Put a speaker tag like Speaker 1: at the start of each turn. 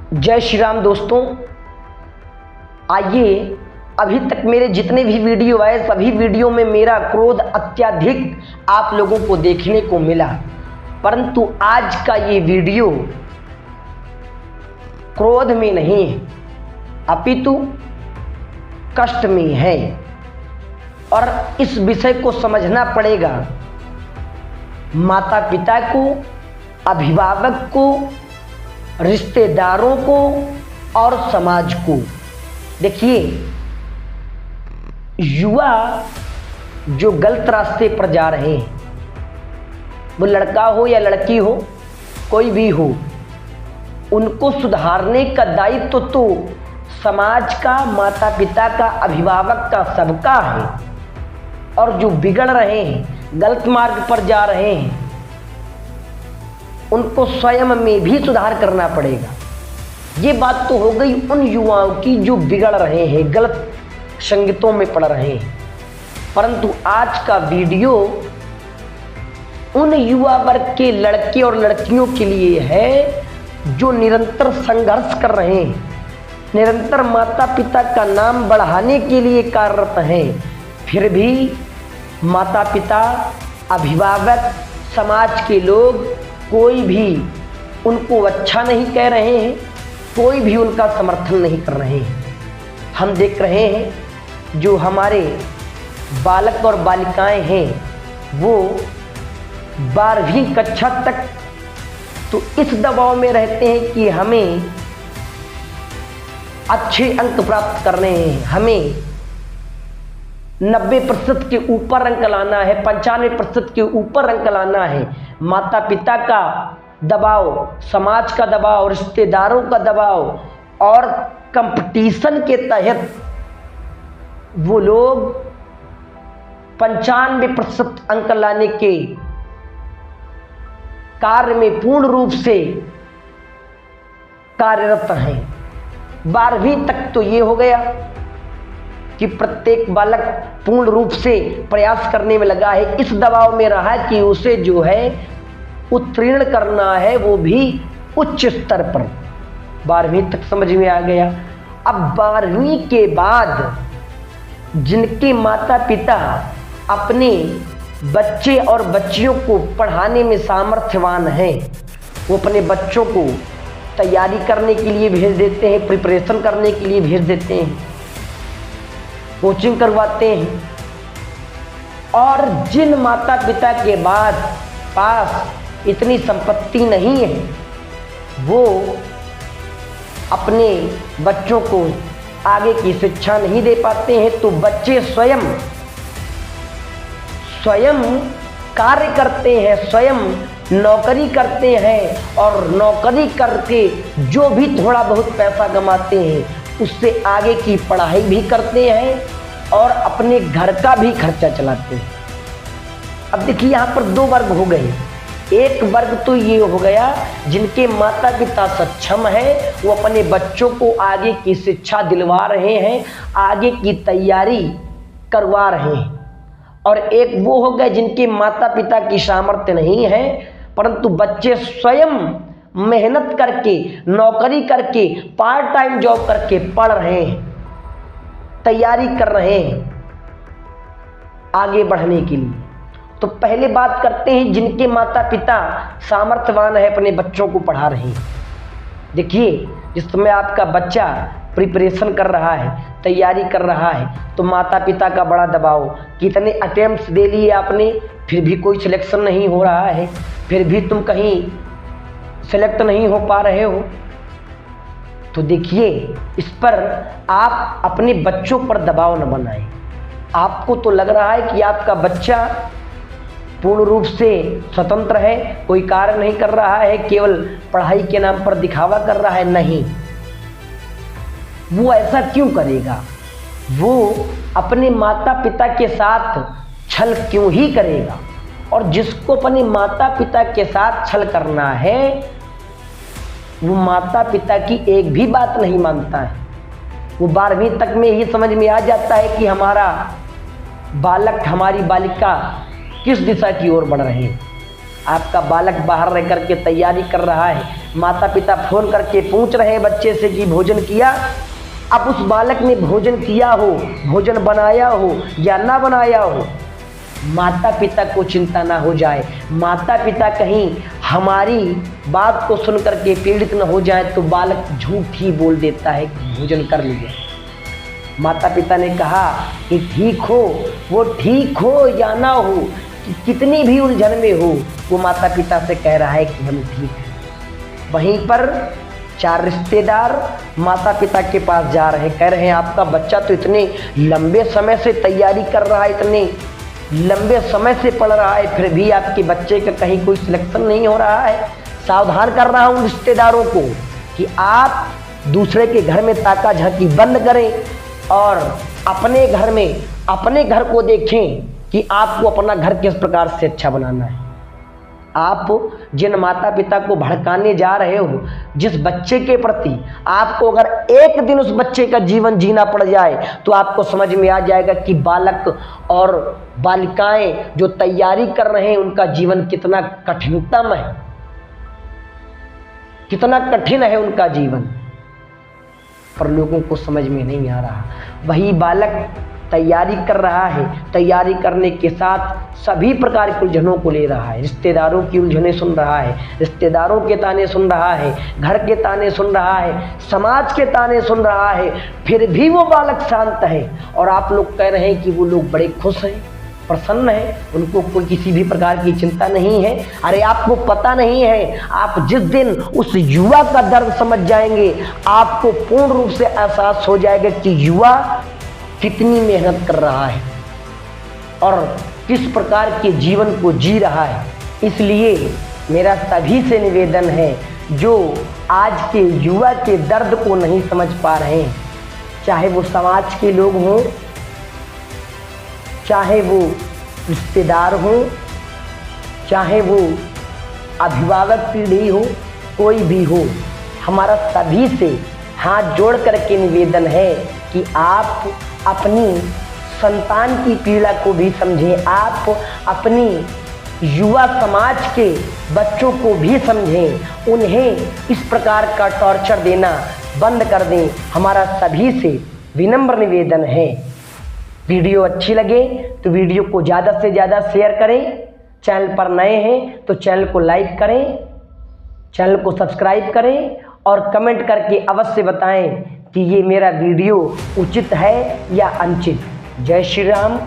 Speaker 1: जय श्री राम दोस्तों। आइए, अभी तक मेरे जितने भी वीडियो आए सभी वीडियो में मेरा क्रोध अत्यधिक आप लोगों को देखने को मिला, परंतु आज का ये वीडियो क्रोध में नहीं है अपितु कष्ट में है। और इस विषय को समझना पड़ेगा माता पिता को, अभिभावक को, रिश्तेदारों को और समाज को। देखिए, युवा जो गलत रास्ते पर जा रहे हैं, वो लड़का हो या लड़की हो, कोई भी हो, उनको सुधारने का दायित्व तो समाज का, माता पिता का, अभिभावक का, सबका है। और जो बिगड़ रहे हैं, गलत मार्ग पर जा रहे हैं, उनको स्वयं में भी सुधार करना पड़ेगा। ये बात तो हो गई उन युवाओं की जो बिगड़ रहे हैं, गलत संगतों में पड़ रहे हैं। परंतु आज का वीडियो उन युवा वर्ग के लड़के और लड़कियों के लिए है जो निरंतर संघर्ष कर रहे हैं, निरंतर माता पिता का नाम बढ़ाने के लिए कार्यरत हैं, फिर भी माता पिता, अभिभावक, समाज के लोग कोई भी उनको अच्छा नहीं कह रहे हैं, कोई भी उनका समर्थन नहीं कर रहे हैं। हम देख रहे हैं जो हमारे बालक और बालिकाएं हैं वो 12वीं कक्षा तक तो इस दबाव में रहते हैं कि हमें अच्छे अंक प्राप्त करने हैं, हमें 90% के ऊपर अंक लाना है, 95% के ऊपर अंक लाना है। माता पिता का दबाव, समाज का दबाव, रिश्तेदारों का दबाव और कंपटीशन के तहत वो लोग 95% अंक लाने के कार्य में पूर्ण रूप से कार्यरत हैं। 12वीं तक तो ये हो गया कि प्रत्येक बालक पूर्ण रूप से प्रयास करने में लगा है, इस दबाव में रहा कि उसे जो है उत्तीर्ण करना है, वो भी उच्च स्तर पर। 12वीं तक समझ में आ गया। अब 12वीं के बाद जिनके माता पिता अपने बच्चे और बच्चियों को पढ़ाने में सामर्थ्यवान हैं, वो अपने बच्चों को तैयारी करने के लिए भेज देते हैं, प्रिपरेशन करने के लिए भेज देते हैं, कोचिंग करवाते हैं। और जिन माता पिता के बाद पास इतनी संपत्ति नहीं है, वो अपने बच्चों को आगे की शिक्षा नहीं दे पाते हैं, तो बच्चे स्वयं कार्य करते हैं, स्वयं नौकरी करते हैं और नौकरी करके जो भी थोड़ा बहुत पैसा कमाते हैं उससे आगे की पढ़ाई भी करते हैं और अपने घर का भी खर्चा चलाते हैं। अब देखिए, यहाँ पर 2 वर्ग हो गए। एक वर्ग तो ये हो गया जिनके माता पिता सक्षम है, वो अपने बच्चों को आगे की शिक्षा दिलवा रहे हैं, आगे की तैयारी करवा रहे हैं। और एक वो हो गए जिनके माता पिता की सामर्थ्य नहीं है, परंतु बच्चे स्वयं मेहनत करके, नौकरी करके, पार्ट टाइम जॉब करके पढ़ रहे हैं, तैयारी कर रहे हैं आगे बढ़ने के लिए। तो पहले बात करते हैं जिनके माता पिता सामर्थ्यवान है, अपने बच्चों को पढ़ा रहे हैं। देखिए, जिस समय आपका बच्चा प्रिपरेशन कर रहा है, तैयारी कर रहा है, तो माता पिता का बड़ा दबाव, कितने अटेम्प्ट्स दे लिए आपने, फिर भी कोई सिलेक्शन नहीं हो रहा है, फिर भी तुम कहीं सेलेक्ट नहीं हो पा रहे हो। तो देखिए, इस पर आप अपने बच्चों पर दबाव न बनाएं। आपको तो लग रहा है कि आपका बच्चा पूर्ण रूप से स्वतंत्र है, कोई कार्य नहीं कर रहा है, केवल पढ़ाई के नाम पर दिखावा कर रहा है। नहीं, वो ऐसा क्यों करेगा? वो अपने माता पिता के साथ छल क्यों ही करेगा? और जिसको अपने माता पिता के साथ छल करना है, वो माता पिता की एक भी बात नहीं मानता है। वो 12वीं तक में ही समझ में आ जाता है कि हमारा बालक, हमारी बालिका किस दिशा की ओर बढ़ रहे हैं। आपका बालक बाहर रह करके तैयारी कर रहा है, माता पिता फोन करके पूछ रहे हैं बच्चे से कि भोजन किया। अब उस बालक ने भोजन किया हो, भोजन बनाया हो या ना बनाया हो, माता पिता को चिंता ना हो जाए, माता पिता कहीं हमारी बात को सुन करके पीड़ित न हो जाए तो बालक झूठ ही बोल देता है कि भोजन कर लिया। माता पिता ने कहा कि ठीक हो, वो ठीक हो या ना हो, कि कितनी भी उलझन में हो, वो माता पिता से कह रहा है कि हम ठीक हैं। वहीं पर 4 रिश्तेदार माता पिता के पास जा रहे हैं, कह रहे हैं आपका बच्चा तो इतने लंबे समय से तैयारी कर रहा है, इतने लंबे समय से पढ़ रहा है, फिर भी आपके बच्चे का कहीं कोई सिलेक्शन नहीं हो रहा है। सावधान कर रहा हूँ रिश्तेदारों को कि आप दूसरे के घर में ताका झांकी बंद करें और अपने घर में अपने घर को देखें कि आपको अपना घर किस प्रकार से अच्छा बनाना है। आप जिन माता पिता को भड़काने जा रहे हो, जिस बच्चे के प्रति आपको अगर एक दिन उस बच्चे का जीवन जीना पड़ जाए तो आपको समझ में आ जाएगा कि बालक और बालिकाएं जो तैयारी कर रहे हैं उनका जीवन कितना कठिनतम है, कितना कठिन है उनका जीवन, पर लोगों को समझ में नहीं आ रहा। वही बालक तैयारी कर रहा है, तैयारी करने के साथ सभी प्रकार की उलझनों को ले रहा है, रिश्तेदारों की उलझनें सुन रहा है, रिश्तेदारों के ताने सुन रहा है, घर के ताने सुन रहा है, समाज के ताने सुन रहा है, फिर भी वो बालक शांत है। और आप लोग कह रहे हैं कि वो लोग बड़े खुश हैं, प्रसन्न है, उनको कोई किसी भी प्रकार की चिंता नहीं है। अरे आपको पता नहीं है, आप जिस दिन उस युवा का दर्द समझ जाएंगे, आपको पूर्ण रूप से एहसास हो जाएगा कि युवा कितनी मेहनत कर रहा है और किस प्रकार के जीवन को जी रहा है। इसलिए मेरा सभी से निवेदन है जो आज के युवा के दर्द को नहीं समझ पा रहे हैं, चाहे वो समाज के लोग हों, चाहे वो रिश्तेदार हों, चाहे वो अभिभावक पीढ़ी हो, कोई भी हो, हमारा सभी से हाथ जोड़ करके निवेदन है कि आप अपनी संतान की पीड़ा को भी समझें, आप अपनी युवा समाज के बच्चों को भी समझें, उन्हें इस प्रकार का टॉर्चर देना बंद कर दें। हमारा सभी से विनम्र निवेदन है। वीडियो अच्छी लगे तो वीडियो को ज़्यादा से ज़्यादा शेयर करें। चैनल पर नए हैं तो चैनल को लाइक करें, चैनल को सब्सक्राइब करें और कमेंट करके अवश्य बताएं कि ये मेरा वीडियो उचित है या अनुचित। जय श्री राम।